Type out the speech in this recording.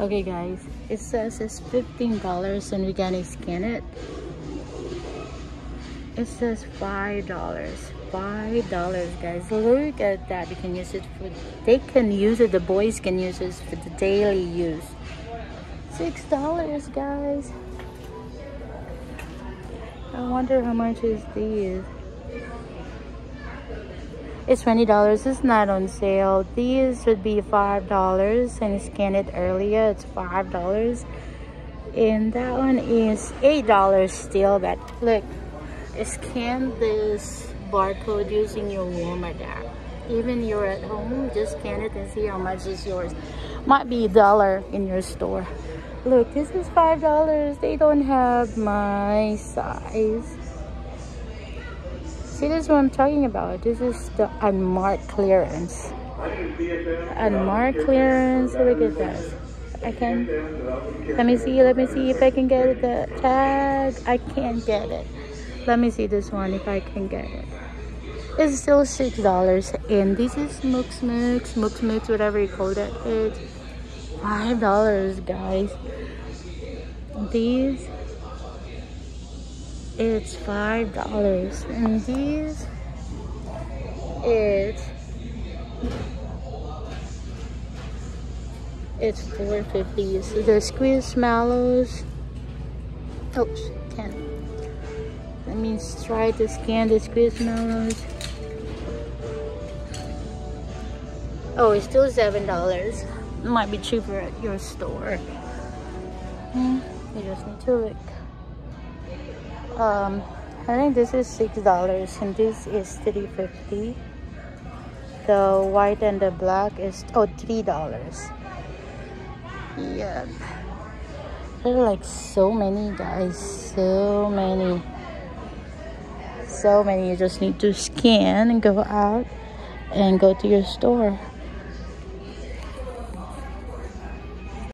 Okay guys, it says it's $15 and we're gonna scan it. It says $5. $5 guys. Look at that. You can use it for, they can use it, the boys can use it for the daily use. $6 guys. I wonder how much is these. It's $20. It's not on sale. These should be $5 and scan it earlier. It's $5. And that one is $8 still. But look, scan this barcode using your Walmart app. Even you're at home, just scan it and see how much is yours. Might be $1 in your store. Look, this is $5. They don't have my size. See, this is what I'm talking about. This is the unmarked clearance. Unmarked clearance. Look at that. I can. Let me see if I can get the tag. I can't get it. Let me see this one if I can get it. It's still $6. And this is Smooks, whatever you call that. It's $5, guys. These. It's $5, and these it's $4.50. So the squishmallows. Oh, can't. Let me try to scan the squishmallows. Oh, it's still $7. It might be cheaper at your store. You just need to look. I think this is $6 and this is $3.50. The white and the black is $3. Yeah, there are like so many guys, so many. You just need to scan and go out and go to your store.